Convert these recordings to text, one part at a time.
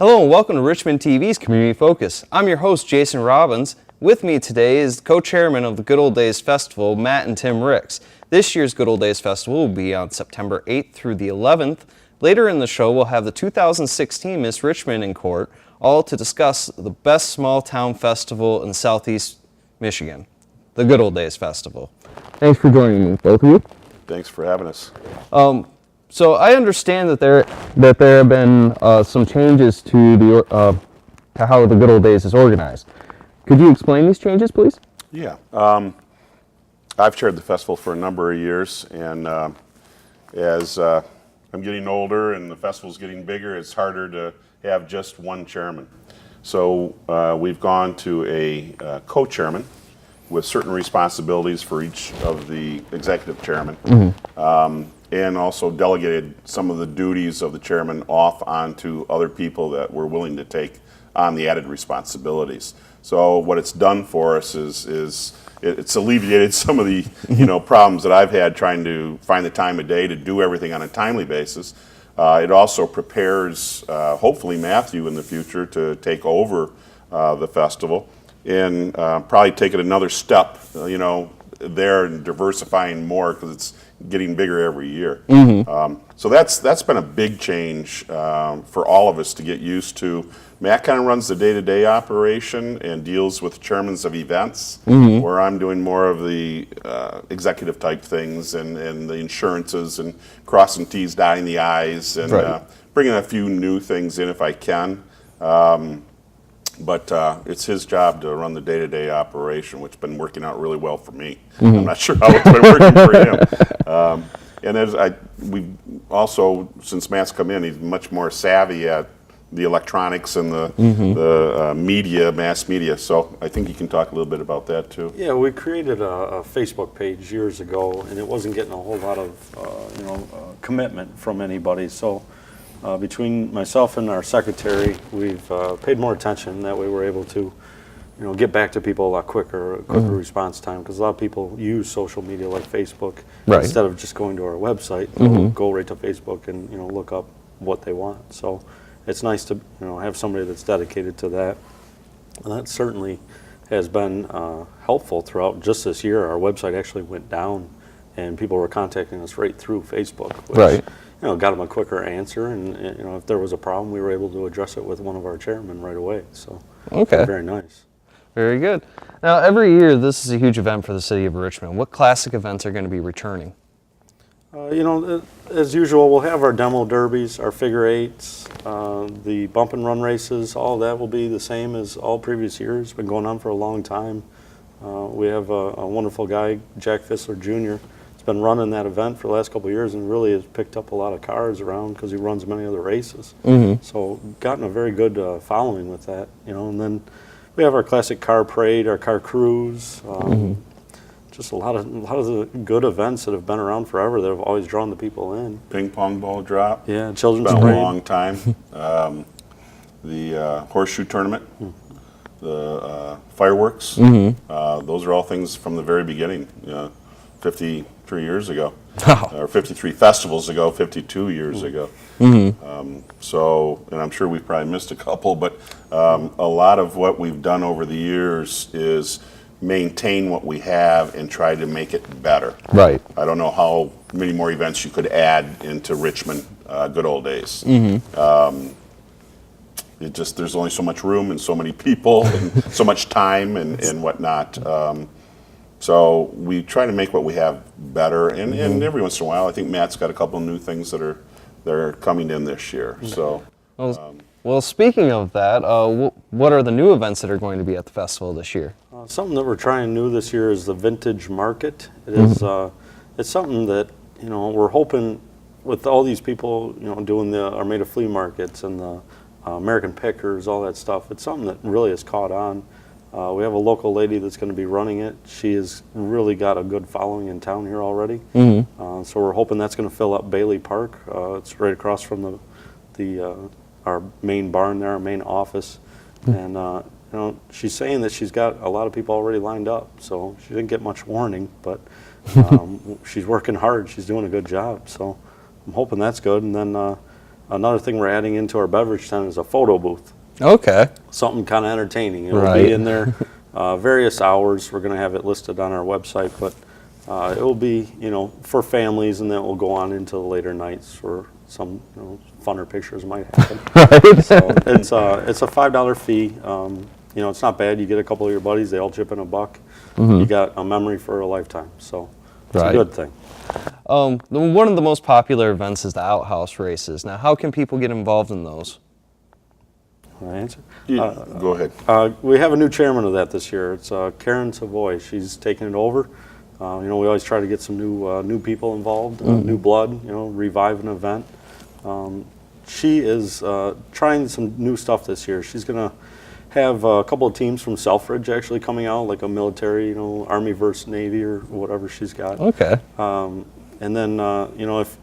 Hello and welcome to Richmond TV's Community Focus. I'm your host, Jason Robbins. With me today is co-chairman of the Good Old Days Festival, Matt and Tim Ricks. This year's Good Old Days Festival will be on September 8th through the 11th. Later in the show, we'll have the 2016 Miss Richmond in court, all to discuss the best small town festival in Southeast Michigan, the Good Old Days Festival. Thanks for joining me, both of you. Thanks for having us. So I understand that there have been some changes to how the Good Old Days is organized. Could you explain these changes, please? Yeah. I've chaired the festival for a number of years, and as I'm getting older and the festival's getting bigger, it's harder to have just one chairman. So we've gone to a co-chairman with certain responsibilities for each of the executive chairmen. Mm-hmm. And also delegated some of the duties of the chairman off onto other people that were willing to take on the added responsibilities. So what it's done for us is it's alleviated some of the problems that I've had trying to find the time of day to do everything on a timely basis. It also prepares hopefully Matthew in the future to take over the festival and probably take it another step there and diversifying more because it's getting bigger every year. Mm-hmm. So that's been a big change for all of us to get used to. Matt kind of runs the day-to-day operation and deals with chairmans of events, mm-hmm. where I'm doing more of the executive type things and the insurances and crossing T's, dotting the I's, and right. Bringing a few new things in if I can. But it's his job to run the day-to-day operation, which has been working out really well for me. Mm-hmm. I'm not sure how it's been working for him. And we also, since Matt's come in, he's much more savvy at the electronics and the media, mass media. So I think you can talk a little bit about that too. Yeah, we created a Facebook page years ago, and it wasn't getting a whole lot of commitment from anybody. So between myself and our secretary, we've paid more attention. That way we're able to get back to people a lot quicker mm-hmm. response time, because a lot of people use social media like Facebook. Right. Instead of just going to our website, they'll go right to Facebook and look up what they want. So it's nice to have somebody that's dedicated to that. And that certainly has been helpful throughout just this year. Our website actually went down, and people were contacting us right through Facebook, which right. Got them a quicker answer, and if there was a problem, we were able to address it with one of our chairmen right away. So okay. Very nice. Very good. Now, every year, this is a huge event for the city of Richmond. What classic events are going to be returning? As usual, we'll have our demo derbies, our figure eights, the bump and run races. All of that will be the same as all previous years. It's been going on for a long time. We have a wonderful guy, Jack Fissler Jr. He's been running that event for the last couple of years and really has picked up a lot of cars around because he runs many other races. Mm-hmm. So gotten a very good following with that, and then we have our classic car parade, our car cruise, just a lot of the good events that have been around forever that have always drawn the people in. Ping pong ball drop. Yeah, children's parade. Been a long time. The horseshoe tournament, the fireworks. Mm-hmm. Those are all things from the very beginning. 53 years ago, or 53 festivals ago, 52 years ago. Mm-hmm. And I'm sure we've probably missed a couple, but a lot of what we've done over the years is maintain what we have and try to make it better. Right. I don't know how many more events you could add into Richmond Good Old Days. Mm-hmm. There's only so much room and so many people and so much time and whatnot. So we try to make what we have better, and every once in a while, I think Matt's got a couple of new things that are coming in this year. So, well, speaking of that, what are the new events that are going to be at the festival this year? Something that we're trying new this year is the vintage market. It is it's something that we're hoping with all these people doing the Armada flea markets and the American pickers, all that stuff. It's something that really has caught on. We have a local lady that's going to be running it. She has really got a good following in town here already. Mm-hmm. So we're hoping that's going to fill up Bailey Park. It's right across from our main barn there, our main office. Mm-hmm. And she's saying that she's got a lot of people already lined up. So she didn't get much warning, but she's working hard. She's doing a good job. So I'm hoping that's good. And then another thing we're adding into our beverage tent is a photo booth. Okay. Something kind of entertaining. It will Right. be in there various hours. We're going to have it listed on our website, but it will be, for families, and then it will go on into the later nights for some funner pictures might happen. Right. So it's a $5 fee. It's not bad. You get a couple of your buddies, they all chip in $1. You got a memory for a lifetime. So it's Right. a good thing. One of the most popular events is the outhouse races. Now, how can people get involved in those? Can I answer? Go ahead. We have a new chairman of that this year. It's Karen Savoy. She's taking it over. We always try to get some new people involved, new blood. Revive an event. She is trying some new stuff this year. She's going to have a couple of teams from Selfridge actually coming out, like a military, Army versus Navy or whatever she's got. Okay. And then,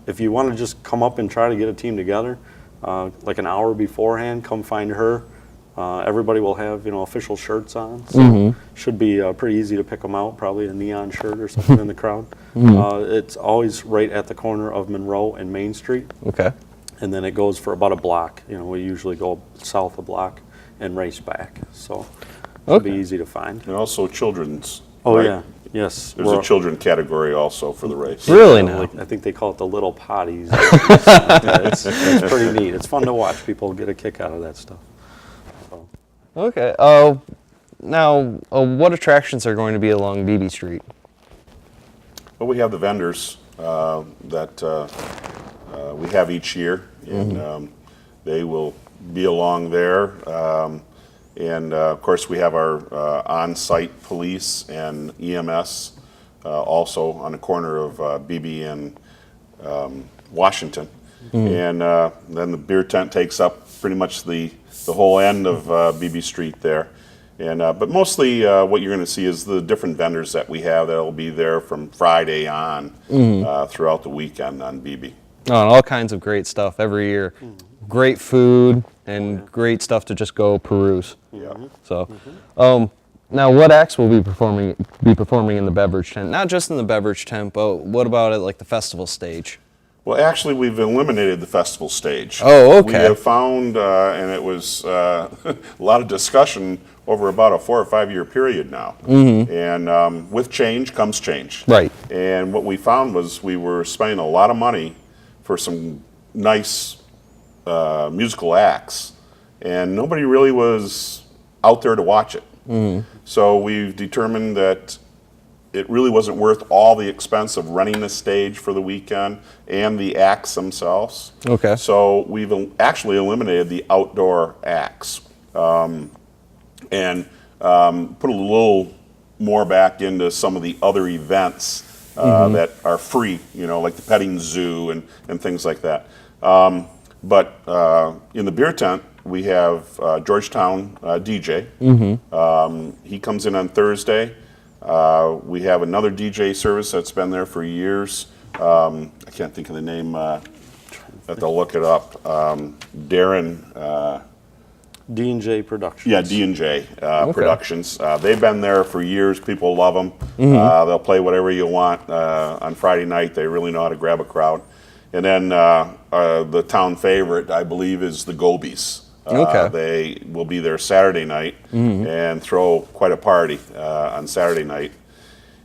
if you want to just come up and try to get a team together, like an hour beforehand, come find her. Everybody will have, official shirts on, so should be pretty easy to pick them out, probably a neon shirt or something in the crowd. It's always right at the corner of Monroe and Main Street, Okay. and then it goes for about a block. We usually go south a block and race back, so it'll be easy to find. And also children's. Oh, right? yeah, yes. There's a children category also for the race. Really now? I think they call it the little potties. Yeah, it's pretty neat. It's fun to watch. People get a kick out of that stuff. So. Okay. Now, what attractions are going to be along BB Street? Well, we have the vendors that we have each year, and they will be along there. And of course, we have our on-site police and EMS also on the corner of BB and Washington. And then the beer tent takes up pretty much the whole end of BB Street there. And but mostly what you're going to see is the different vendors that we have that will be there from Friday on throughout the weekend on BB. Oh, and all kinds of great stuff every year. Great food and great stuff to just go peruse. Yeah. So, now what acts will be performing in the beverage tent? Not just in the beverage tent, but what about at like the festival stage? Well, actually, we've eliminated the festival stage. Oh, okay. We have found, and it was a lot of discussion over about a 4 or 5 year period now. And with change comes change. Right. And what we found was we were spending a lot of money for some nice musical acts, and nobody really was out there to watch it. So we've determined that it really wasn't worth all the expense of renting the stage for the weekend and the acts themselves. Okay. So we've actually eliminated the outdoor acts and put a little more back into some of the other events that are free, like the petting zoo and things like that. But in the beer tent, we have Georgetown DJ. He comes in on Thursday. We have another DJ service that's been there for years. I can't think of the name. I have to look it up. Darren. D&J Productions. Yeah, D&J Productions. They've been there for years. People love them. They'll play whatever you want on Friday night. They really know how to grab a crowd. And then the town favorite, I believe, is the Gobies. They will be there Saturday night and throw quite a party on Saturday night.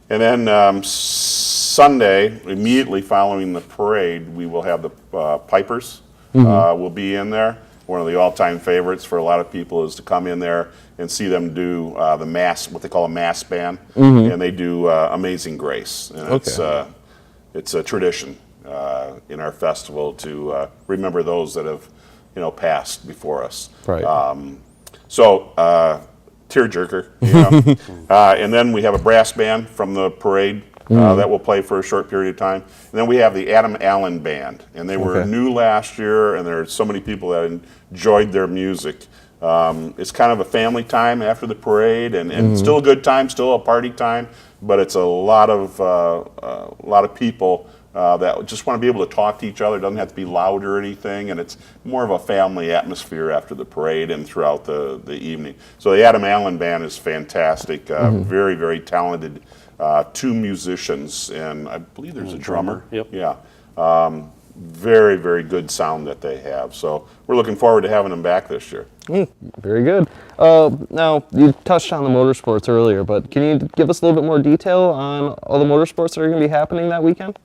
And then Sunday, immediately following the parade, we will have the Pipers will be in there. One of the all-time favorites for a lot of people is to come in there and see them do the mass, what they call a mass band, and they do Amazing Grace. And it's a tradition in our festival to remember those that have passed before us. Right. Tearjerker. And then we have a brass band from the parade that will play for a short period of time. And then we have the Adam Allen Band. And they were new last year, and there are so many people that enjoyed their music. It's kind of a family time after the parade, and still a good time, still a party time, but it's a lot of people that just want to be able to talk to each other. It doesn't have to be loud or anything, and it's more of a family atmosphere after the parade and throughout the evening. So the Adam Allen Band is fantastic, very, very talented, 2 musicians, and I believe there's a drummer. Yep. Yeah. very, very good sound that they have. So we're looking forward to having them back this year. Very good. Now, you touched on the motorsports earlier, but can you give us a little bit more detail on all the motorsports that are going to be happening that weekend?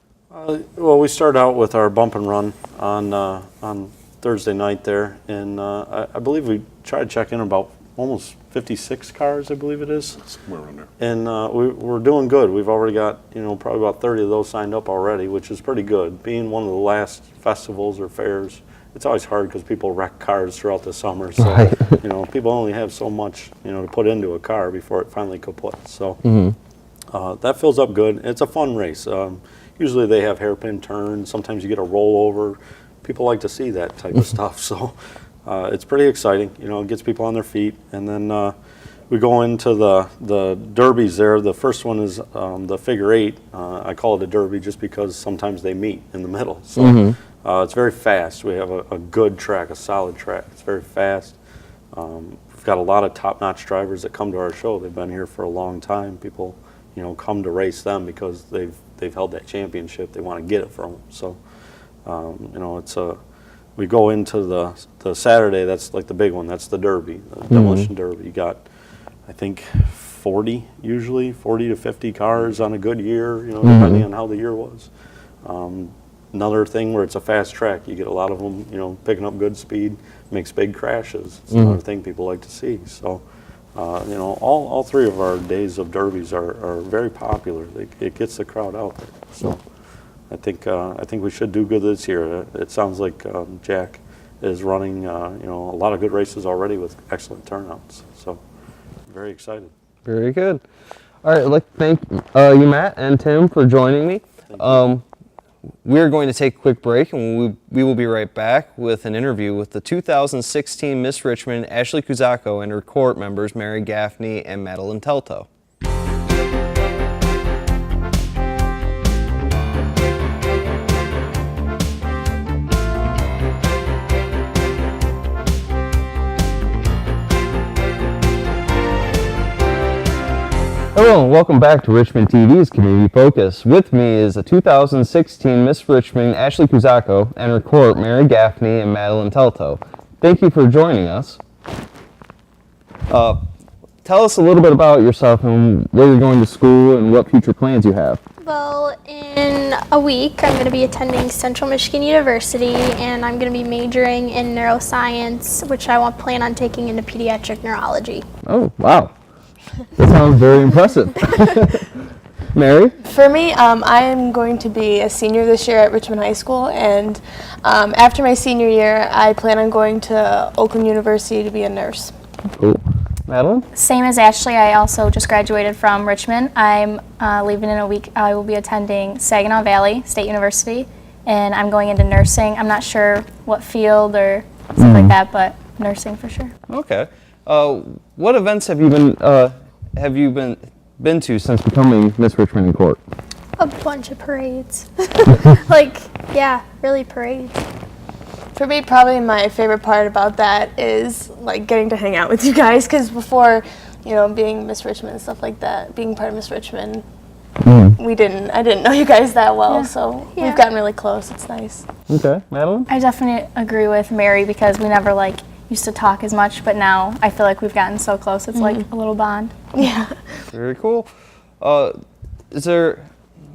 Well, we start out with our bump and run on Thursday night there, and I believe we try to check in about almost 56 cars, I believe it is. Somewhere around there. And we're doing good. We've already got, probably about 30 of those signed up already, which is pretty good. Being one of the last festivals or fairs, it's always hard because people wreck cars throughout the summer. So, Right. People only have so much, to put into a car before it finally kaputs. So that fills up good. It's a fun race. Usually they have hairpin turns. Sometimes you get a rollover. People like to see that type of stuff. So it's pretty exciting. It gets people on their feet. And then we go into the derbies there. The first one is the figure eight. I call it a derby just because sometimes they meet in the middle. So it's very fast. We have a good track, a solid track. It's very fast. We've got a lot of top-notch drivers that come to our show. They've been here for a long time. People, come to race them because they've held that championship. They want to get it from them. So, we go into the Saturday. That's like the big one. That's the Derby, the demolition Derby. You got, I think, 40 to 50 cars on a good year. Depending on how the year was. Another thing where it's a fast track, you get a lot of them, picking up good speed, makes big crashes. It's another thing people like to see. So, all three of our days of derbies are very popular. It gets the crowd out there. So, I think we should do good this year. It sounds like Jack is running, a lot of good races already with excellent turnouts. So, very excited. Very good. All right, I'd like to thank you, Matt and Tim, for joining me. We're going to take a quick break, and we will be right back with an interview with the 2016 Miss Richmond, Ashley Kuzakto, and her court members, Mary Gaffney and Madeline Teltow. Hello and welcome back to Richmond TV's Community Focus. With me is a 2016 Miss Richmond, Ashley Kuzakto, and her court, Mary Gaffney and Madeline Teltow. Thank you for joining us. Tell us a little bit about yourself and where you're going to school and what future plans you have. Well, in a week, I'm going to be attending Central Michigan University, and I'm going to be majoring in neuroscience, which I plan on taking into pediatric neurology. Oh, wow. That sounds very impressive. Mary? For me, I am going to be a senior this year at Richmond High School, and after my senior year, I plan on going to Oakland University to be a nurse. Cool. Madeline? Same as Ashley, I also just graduated from Richmond. I'm leaving in a week. I will be attending Saginaw Valley State University, and I'm going into nursing. I'm not sure what field or stuff like that, but nursing for sure. Okay. What events have you been to since becoming Miss Richmond in court? A bunch of parades. Really parades. For me, probably my favorite part about that is like getting to hang out with you guys, because before, being Miss Richmond and stuff like that, being part of Miss Richmond, I didn't know you guys that well, so we've gotten really close. It's nice. Okay, Madeline? I definitely agree with Mary because we never used to talk as much, but now I feel like we've gotten so close. It's like a little bond. Yeah. Very cool. What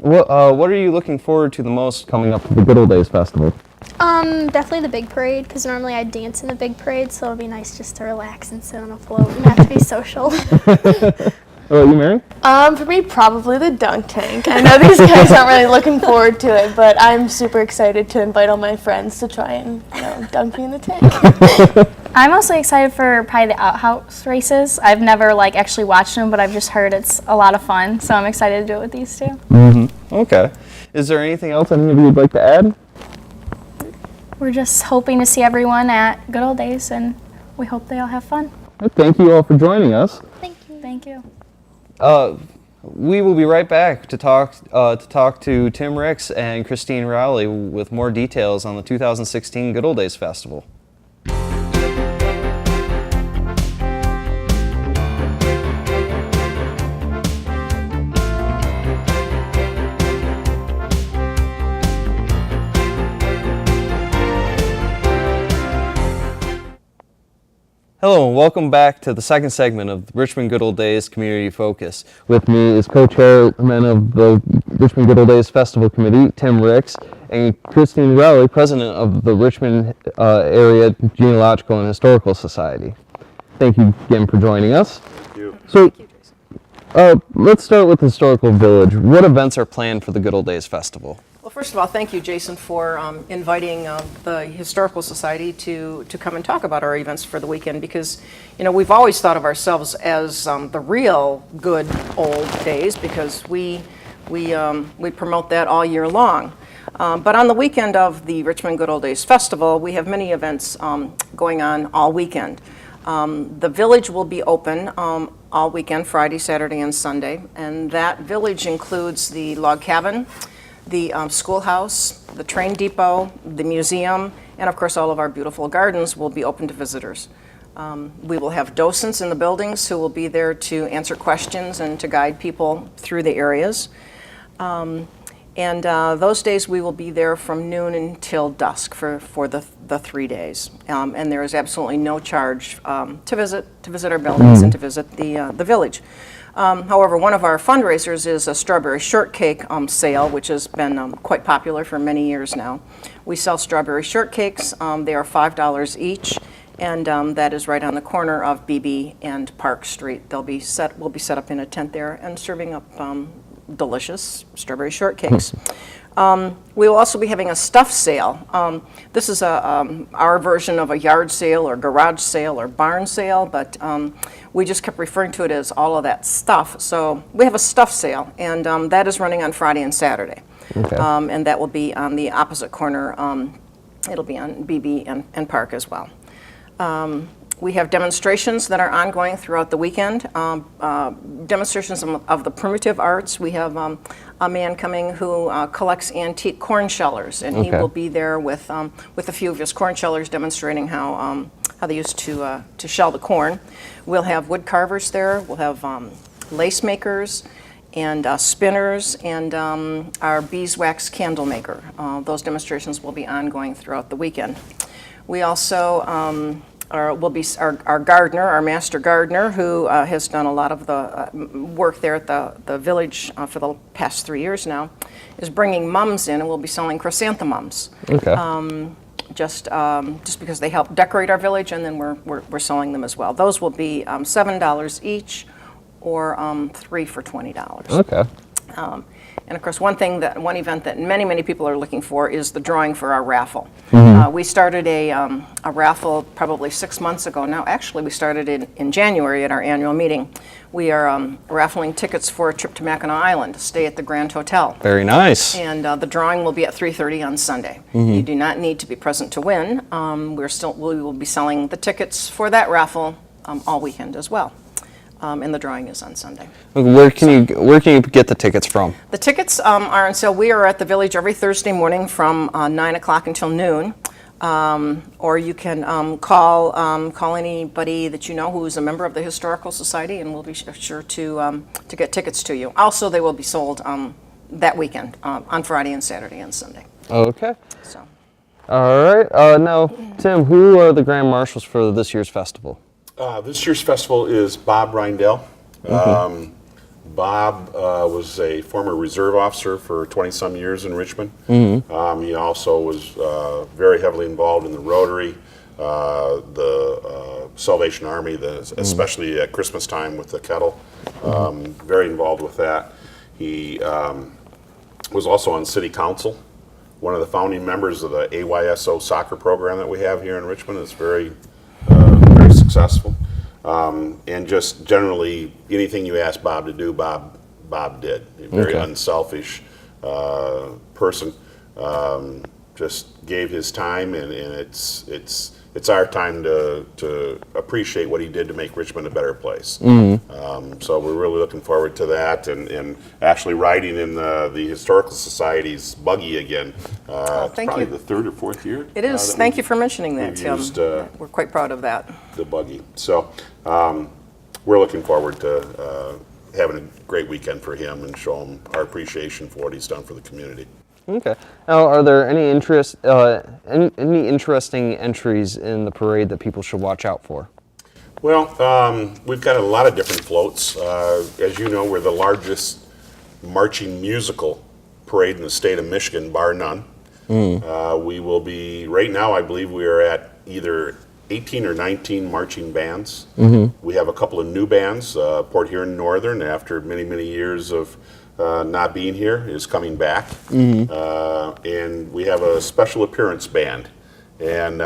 are you looking forward to the most coming up to the Good Old Days Festival? Definitely the big parade, because normally I dance in the big parade, so it'll be nice just to relax and sit on a float and have to be social. What about you, Mary? For me, probably the dunk tank. I know these guys aren't really looking forward to it, but I'm super excited to invite all my friends to try and dunk me in the tank. I'm mostly excited for probably the outhouse races. I've never actually watched them, but I've just heard it's a lot of fun, so I'm excited to do it with these two. Okay. Is there anything else any of you would like to add? We're just hoping to see everyone at Good Old Days, and we hope they all have fun. Thank you all for joining us. Thank you. Thank you. We will be right back to talk to Tim Ricks and Christine Rowley with more details on the 2016 Good Old Days Festival. Hello and welcome back to the second segment of Richmond Good Old Days Community Focus. With me is Co-Chairman of the Richmond Good Old Days Festival Committee, Tim Ricks, and Christine Rowley, President of the Richmond Area Genealogical and Historical Society. Thank you again for joining us. Thank you. So, let's start with the Historical Village. What events are planned for the Good Old Days Festival? Well, first of all, thank you, Jason, for inviting the Historical Society to come and talk about our events for the weekend, because, you know, we've always thought of ourselves as the real good old days, because we promote that all year long. But on the weekend of the Richmond Good Old Days Festival, we have many events going on all weekend. The village will be open all weekend, Friday, Saturday, and Sunday, and that village includes the log cabin, the schoolhouse, the train depot, the museum, and of course all of our beautiful gardens will be open to visitors. We will have docents in the buildings who will be there to answer questions and to guide people through the areas. And those days we will be there from noon until dusk for the 3 days. And there is absolutely no charge to visit our buildings and to visit the village. However, one of our fundraisers is a strawberry shortcake sale, which has been quite popular for many years now. We sell strawberry shortcakes. They are $5 each, and that is right on the corner of BB and Park Street. We'll be set up in a tent there and serving up delicious strawberry shortcakes. We will also be having a stuff sale. This is our version of a yard sale or garage sale or barn sale, but we just kept referring to it as all of that stuff. So we have a stuff sale, and that is running on Friday and Saturday. Okay. And that will be on the opposite corner. It'll be on BB and Park as well. We have demonstrations that are ongoing throughout the weekend. Demonstrations of the primitive arts. We have a man coming who collects antique corn shellers, and he will be there with a few of his corn shellers, demonstrating how they used to shell the corn. We'll have wood carvers there. We'll have lace makers and spinners, and our beeswax candle maker. Those demonstrations will be ongoing throughout the weekend. We also will be our gardener, our master gardener, who has done a lot of the work there at the village for the past 3 years now, is bringing mums in, and we'll be selling chrysanthemums. Okay. Just because they help decorate our village, and then we're selling them as well. Those will be $7 each, or 3 for $20. Okay. And of course, one event that many people are looking for is the drawing for our raffle. We started a raffle probably 6 months ago now. Actually, we started in January at our annual meeting. We are raffling tickets for a trip to Mackinac Island to stay at the Grand Hotel. Very nice. And the drawing will be at 3:30 on Sunday. You do not need to be present to win. We will be selling the tickets for that raffle all weekend as well. And the drawing is on Sunday. Where can you get the tickets from? The tickets are on sale. We are at the village every Thursday morning from 9 o'clock until noon. Or you can call anybody that you know who is a member of the Historical Society, and we'll be sure to get tickets to you. Also, they will be sold that weekend on Friday and Saturday and Sunday. Okay. So. All right. Now, Tim, who are the Grand Marshals for this year's festival? This year's festival is Bob Reindell. Bob was a former reserve officer for 20-some years in Richmond. He also was very heavily involved in the Rotary, the Salvation Army, especially at Christmas time with the kettle. Very involved with that. He was also on City Council, one of the founding members of the AYSO soccer program that we have here in Richmond. It's very successful, and just generally anything you ask Bob to do, Bob did. A very unselfish person. Just gave his time, and it's our time to appreciate what he did to make Richmond a better place. So we're really looking forward to that, and actually riding in the Historical Society's buggy again. It's thank probably you. the 3rd or 4th year. It is. Thank you for mentioning that, Tim. We're quite proud of that. The buggy. So we're looking forward to having a great weekend for him and show him our appreciation for what he's done for the community. Okay. Now, are there any interesting entries in the parade that people should watch out for? Well, we've got a lot of different floats. As you know, we're the largest marching musical parade in the state of Michigan, bar none. We will be, right now, I believe we are at either 18 or 19 marching bands. We have a couple of new bands. Port Huron Northern, after many, many years of not being here, is coming back. And we have a special appearance band. And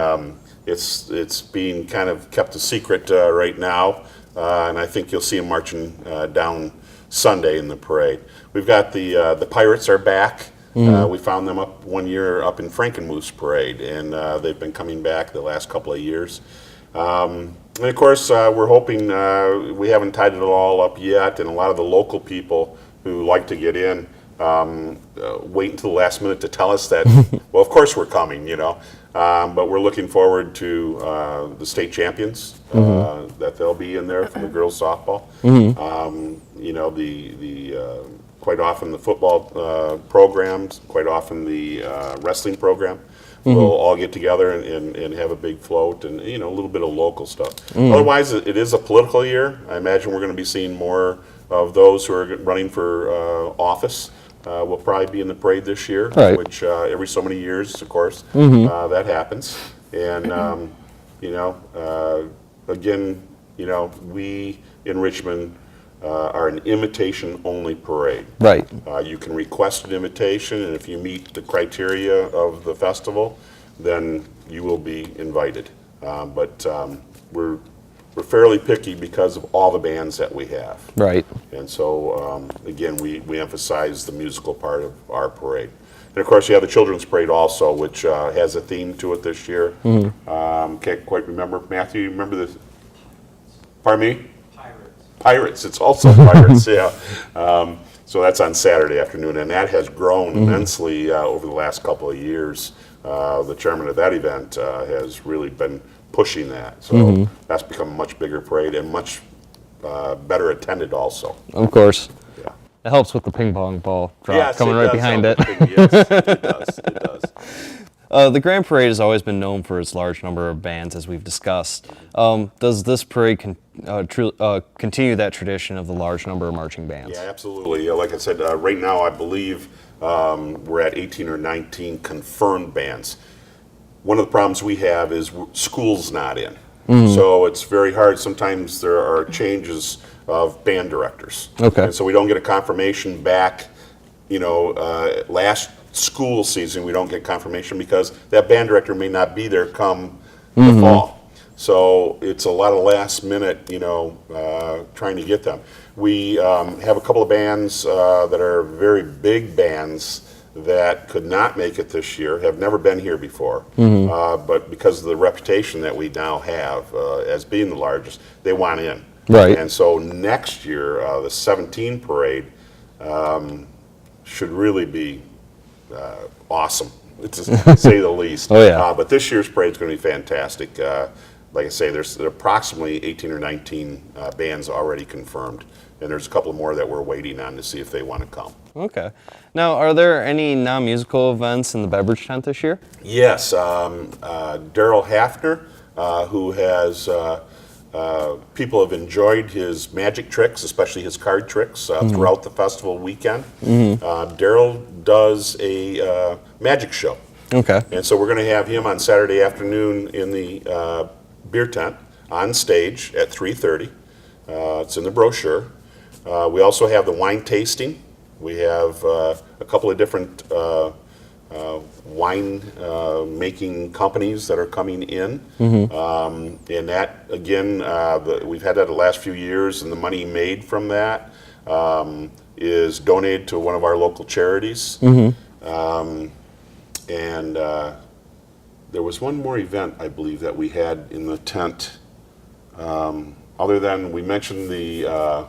it's being kind of kept a secret right now. And I think you'll see them marching down Sunday in the parade. We've got the Pirates are back. We found them up one year up in Frankenmuth's parade, and they've been coming back the last couple of years. And of course, we're hoping, we haven't tied it all up yet, and a lot of the local people who like to get in wait until the last minute to tell us that, well, of course we're coming, you know. But we're looking forward to the state champions, that they'll be in there for the girls softball. You know, the quite often the football programs, quite often the wrestling program. We'll all get together and have a big float and, you know, a little bit of local stuff. Otherwise, it is a political year. I imagine we're going to be seeing more of those who are running for office. Will probably be in the parade this year, which every so many years, of course, that happens. And, you know, again, you know, we in Richmond are an invitation-only parade. Right. You can request an invitation, and if you meet the criteria of the festival, then you will be invited. But we're fairly picky because of all the bands that we have. Right. And so, again, we emphasize the musical part of our parade. And of course, you have the Children's Parade also, which has a theme to it this year. Can't quite remember. Matthew, you remember this? Pardon me? Pirates. It's also Pirates, yeah. So that's on Saturday afternoon, and that has grown immensely over the last couple of years. The chairman of that event has really been pushing that. So that's become a much bigger parade and much better attended also. Of course. Yeah. It helps with the ping pong ball drop coming right behind it. Yes, it does. It does. The Grand Parade has always been known for its large number of bands, as we've discussed. Does this parade continue that tradition of the large number of marching bands? Yeah, absolutely. Like I said, right now I believe we're at 18 or 19 confirmed bands. One of the problems we have is school's not in. So it's very hard. Sometimes there are changes of band directors. And so we don't get a confirmation back, you know, last school season we don't get confirmation because that band director may not be there come the fall. So it's a lot of last minute, you know, trying to get them. We have a couple of bands that are very big bands that could not make it this year, have never been here before, but because of the reputation that we now have as being the largest, they want in. Right. And so next year, the 17 parade should really be awesome, to say the least. But this year's parade is going to be fantastic. Like I say, there's approximately 18 or 19 bands already confirmed, and there's a couple more that we're waiting on to see if they want to come. Okay. Now, are there any non-musical events in the beverage tent this year? Yes. Daryl Hafner, who has, people have enjoyed his magic tricks, especially his card tricks, throughout the festival weekend. Daryl does a magic show. And so we're going to have him on Saturday afternoon in the beer tent on stage at 3:30. It's in the brochure. We also have the wine tasting. We have a couple of different wine making companies that are coming in. And that, again, we've had that the last few years, and the money made from that is donated to one of our local charities. And there was one more event, I believe, that we had in the tent. Other than we mentioned the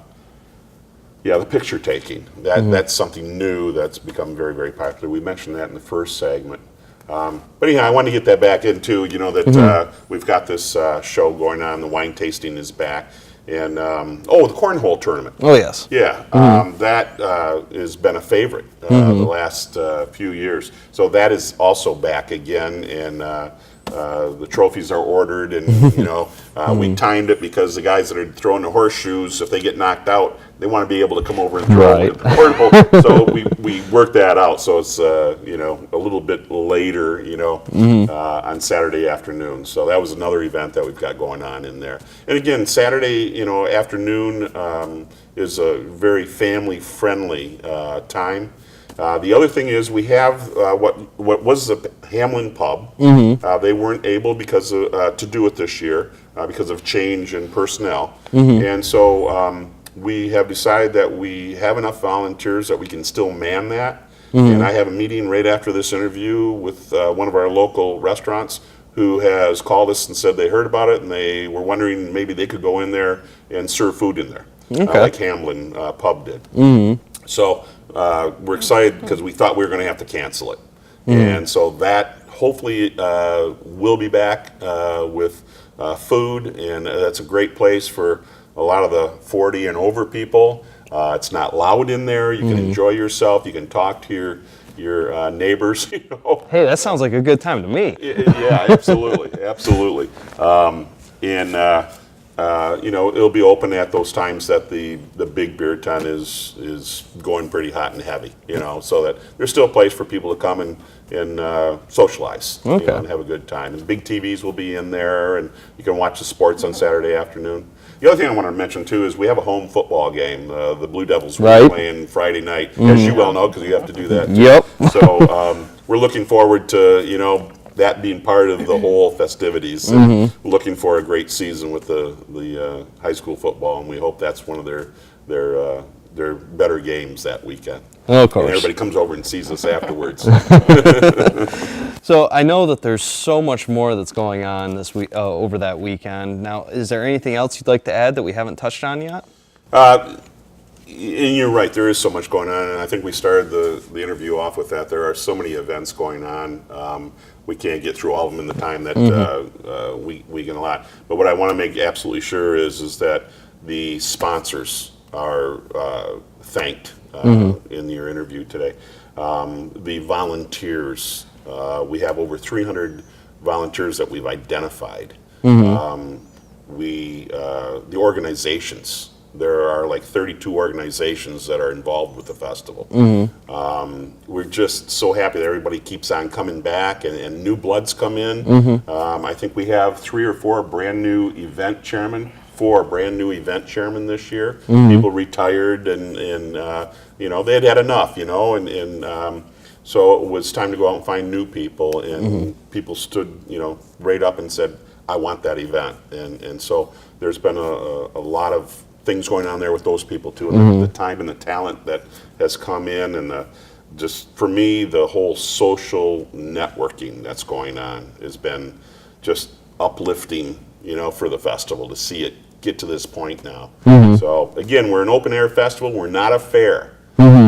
picture taking. That's something new that's become very, very popular. We mentioned that in the first segment. But anyhow, I wanted to get that back into, you know, that we've got this show going on. The wine tasting is back. And, the cornhole tournament. Oh, yes. Yeah, that has been a favorite the last few years. So that is also back again, and the trophies are ordered, and we timed it because the guys that are throwing the horseshoes, if they get knocked out, they want to be able to come over and throw it with the portable. So we worked that out. So it's a little bit later, on Saturday afternoon. So that was another event that we've got going on in there. And again, Saturday, afternoon is a very family-friendly time. The other thing is we have what was the Hamlin Pub. They weren't able because to do it this year because of change in personnel, and so we have decided that we have enough volunteers that we can still man that. And I have a meeting right after this interview with one of our local restaurants who has called us and said they heard about it and they were wondering maybe they could go in there and serve food in there, like Hamlin Pub did. So we're excited because we thought we were going to have to cancel it. And so that hopefully will be back with food, and that's a great place for a lot of the 40 and over people. It's not loud in there. You can enjoy yourself. You can talk to your neighbors. Hey, that sounds like a good time to me. Yeah, absolutely, absolutely. It'll be open at those times that the big beer tent is going pretty hot and heavy, so that there's still a place for people to come and socialize, and have a good time. And big TVs will be in there, and you can watch the sports on Saturday afternoon. The other thing I want to mention, too, is we have a home football game. The Blue Devils will be playing Friday night, as you well know, because you have to do that, too. Yep. So we're looking forward to, that being part of the whole festivities. And looking for a great season with the high school football, and we hope that's one of their better games that weekend. Oh, of course. And everybody comes over and sees us afterwards. So I know that there's so much more that's going on this week over that weekend. Now, is there anything else you'd like to add that we haven't touched on yet? And you're right, there is so much going on, and I think we started the interview off with that. There are so many events going on. We can't get through all of them in the time that we can allot. But what I want to make absolutely sure is that the sponsors are thanked in your interview today. The volunteers, we have over 300 volunteers that we've identified. The organizations, there are like 32 organizations that are involved with the festival. We're just so happy that everybody keeps on coming back and new bloods come in. I think we have 3 or 4 brand new event chairmen. 4 brand new event chairmen this year. People retired and they had enough, and so it was time to go out and find new people, and people stood, right up and said, I want that event. And so there's been a lot of things going on there with those people too, and the time and the talent that has come in, and just for me, the whole social networking that's going on has been just uplifting, for the festival to see it get to this point now. So again, we're an open air festival. We're not a fair.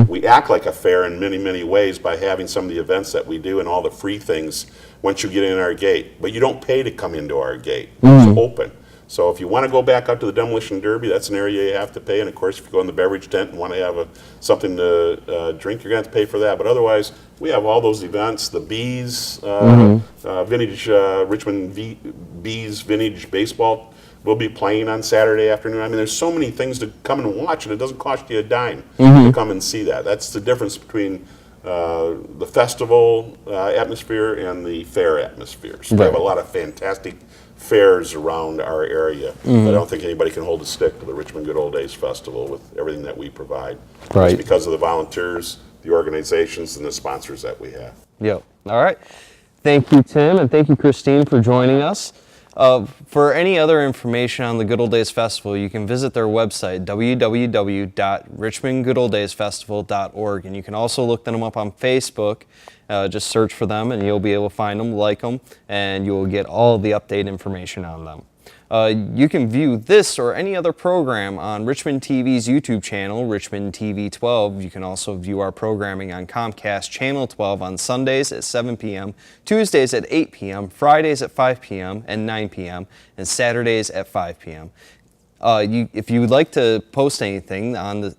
We act like a fair in many, many ways by having some of the events that we do and all the free things once you get in our gate. But you don't pay to come into our gate. It's open. So if you want to go back up to the Demolition Derby, that's an area you have to pay. And of course, if you go in the beverage tent and want to have something to drink, you're going to have to pay for that. But otherwise, we have all those events. The Bees, vintage Richmond Bees vintage baseball will be playing on Saturday afternoon. I mean, there's so many things to come and watch, and it doesn't cost you a dime to come and see that. That's the difference between the festival atmosphere and the fair atmosphere. So we have a lot of fantastic fairs around our area. I don't think anybody can hold a stick to the Richmond Good Old Days Festival with everything that we provide. It's because of the volunteers, the organizations, and the sponsors that we have. Yep. All right. Thank you, Tim, and thank you, Christine, for joining us. For any other information on the Good Old Days Festival, you can visit their website, www.richmondgoodoldaysfestival.org, and you can also look them up on Facebook. Just search for them, and you'll be able to find them, like them, and you will get all the update information on them. You can view this or any other program on Richmond TV's YouTube channel, Richmond TV 12. You can also view our programming on Comcast Channel 12 on Sundays at 7 p.m., Tuesdays at 8 p.m., Fridays at 5 p.m. and 9 p.m., and Saturdays at 5 p.m. If you would like to post anything on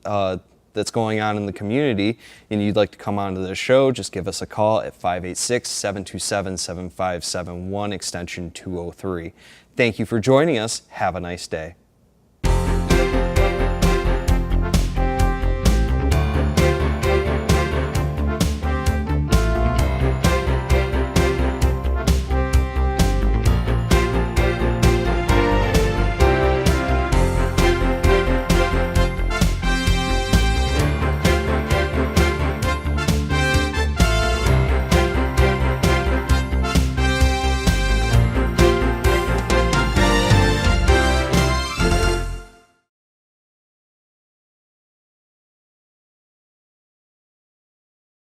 that's going on in the community and you'd like to come onto the show, just give us a call at 586-727-7571, extension 203. Thank you for joining us. Have a nice day.